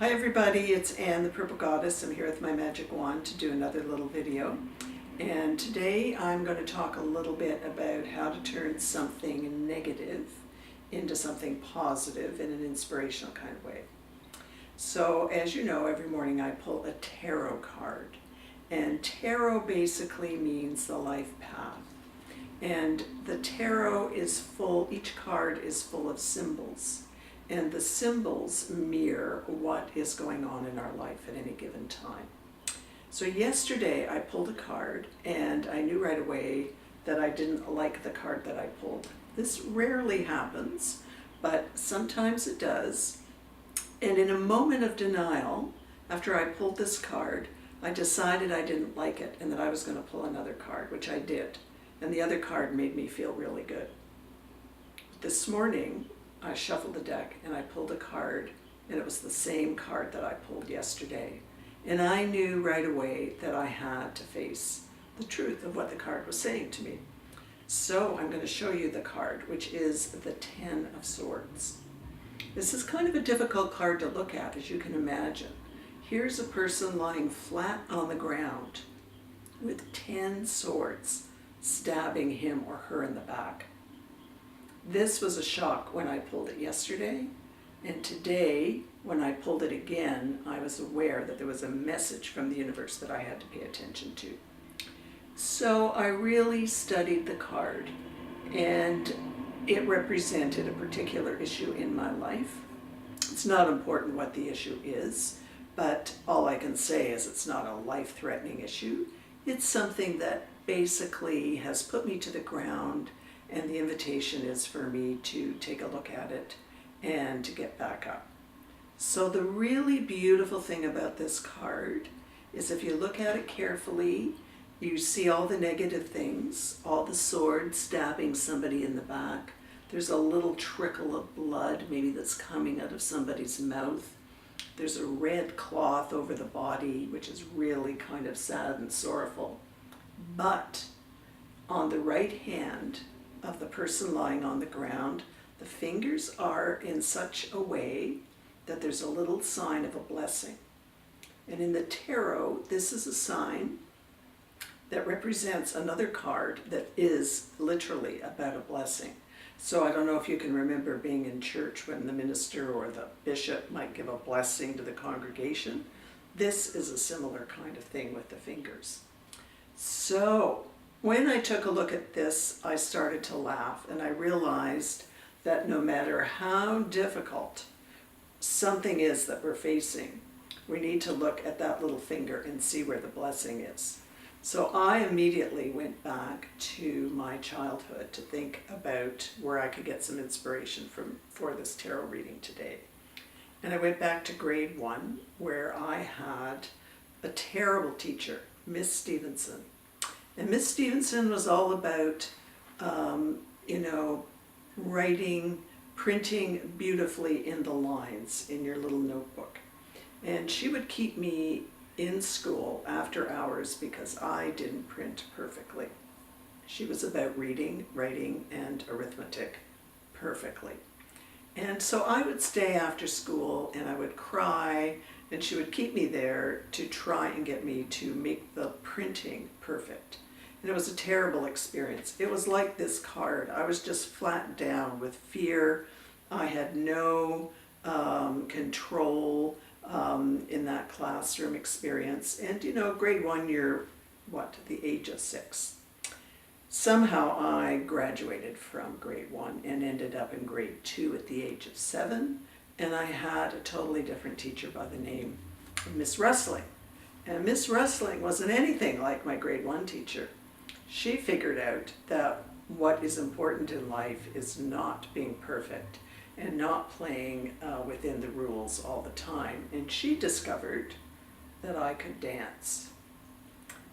Hi everybody, it's Anne the Purple Goddess. I'm here with my magic wand to do another little video. And today I'm going to talk a little bit about how to turn something negative into something positive in an inspirational kind of way. So as you know, every morning I pull a tarot card. And tarot basically means the life path. And the tarot is full, each card is full of symbols. And the symbols mirror what is going on in our life at any given time. So yesterday I pulled a card and I knew right away that I didn't like the card that I pulled. This rarely happens, but sometimes it does. And in a moment of denial, after I pulled this card, I decided I didn't like it and that I was going to pull another card, which I did. And the other card made me feel really good. This morning, I shuffled the deck and I pulled a card, and it was the same card that I pulled yesterday. And I knew right away that I had to face the truth of what the card was saying to me. So I'm going to show you the card, which is the Ten of Swords. This is kind of a difficult card to look at, as you can imagine. Here's a person lying flat on the ground with 10 swords stabbing him or her in the back. This was a shock when I pulled it yesterday, and today, when I pulled it again, I was aware that there was a message from the universe that I had to pay attention to. So I really studied the card, and it represented a particular issue in my life. It's not important what the issue is, but all I can say is it's not a life-threatening issue. It's something that basically has put me to the ground, and the invitation is for me to take a look at it and to get back up. So the really beautiful thing about this card is if you look at it carefully, you see all the negative things, all the swords stabbing somebody in the back. There's a little trickle of blood maybe that's coming out of somebody's mouth. There's a red cloth over the body, which is really kind of sad and sorrowful. But on the right hand of the person lying on the ground, the fingers are in such a way that there's a little sign of a blessing. And in the tarot, this is a sign that represents another card that is literally about a blessing. So I don't know if you can remember being in church when the minister or the bishop might give a blessing to the congregation. This is a similar kind of thing with the fingers. So when I took a look at this, I started to laugh, and I realized that no matter how difficult something is that we're facing, we need to look at that little finger and see where the blessing is. So I immediately went back to my childhood to think about where I could get some inspiration for this tarot reading today. And I went back to grade 1, where I had a terrible teacher, Miss Stevenson. And Miss Stevenson was all about, writing, printing beautifully in the lines in your little notebook. And she would keep me in school after hours because I didn't print perfectly. She was about reading, writing, and arithmetic perfectly. And so I would stay after school and I would cry, and she would keep me there to try and get me to make the printing perfect. And it was a terrible experience. It was like this card. I was just flat down with fear. I had no control in that classroom experience. And grade 1, you're the age of 6. Somehow I graduated from grade 1 and ended up in grade 2 at the age of 7. And I had a totally different teacher by the name of Miss Rustling. And Miss Rustling wasn't anything like my grade 1 teacher. She figured out that what is important in life is not being perfect and not playing within the rules all the time. And she discovered that I could dance.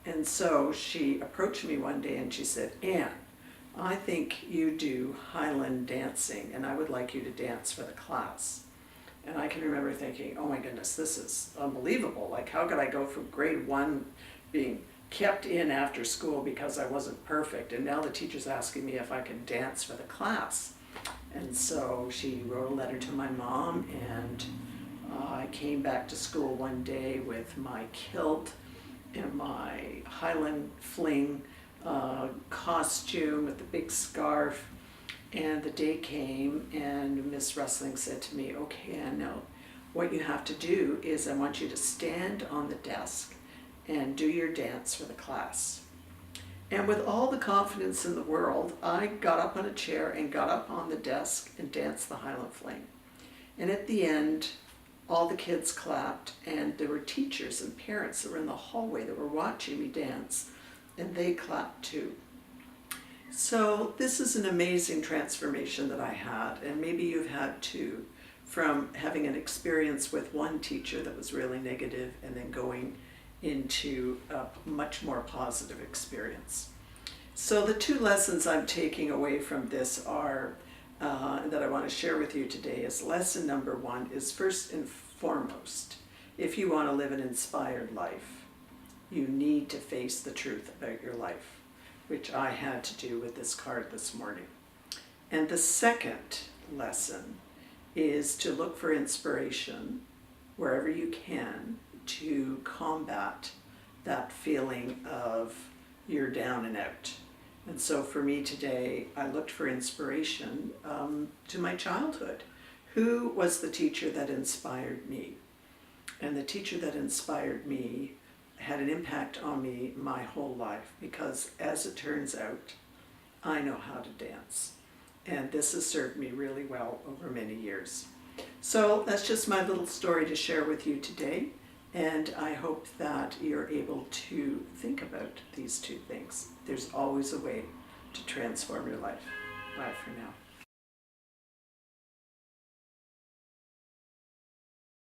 And so she approached me one day and she said, "Anne, I think you do Highland dancing and I would like you to dance for the class." And I can remember thinking, oh my goodness, this is unbelievable. Like, how could I go from grade 1 being kept in after school because I wasn't perfect, and now the teacher's asking me if I can dance for the class? And so she wrote a letter to my mom, and I came back to school one day with my kilt and my Highland Fling costume with the big scarf, and the day came and Miss Rustling said to me, "Okay, Ann, now what you have to do is I want you to stand on the desk and do your dance for the class." And with all the confidence in the world, I got up on a chair and got up on the desk and danced the Highland Fling. And at the end, all the kids clapped, and there were teachers and parents that were in the hallway that were watching me dance, and they clapped too. So this is an amazing transformation that I had, and maybe you've had too, from having an experience with one teacher that was really negative and then going into a much more positive experience. So the two lessons I'm taking away from this are, that I want to share with you today, is lesson number one is, first and foremost, if you want to live an inspired life, you need to face the truth about your life, which I had to do with this card this morning. And the second lesson is to look for inspiration wherever you can to combat that feeling of you're down and out. And so for me today, I looked for inspiration to my childhood. Who was the teacher that inspired me? And the teacher that inspired me had an impact on me my whole life, because as it turns out, I know how to dance. And this has served me really well over many years. So that's just my little story to share with you today. And I hope that you're able to think about these two things. There's always a way to transform your life. Bye for now.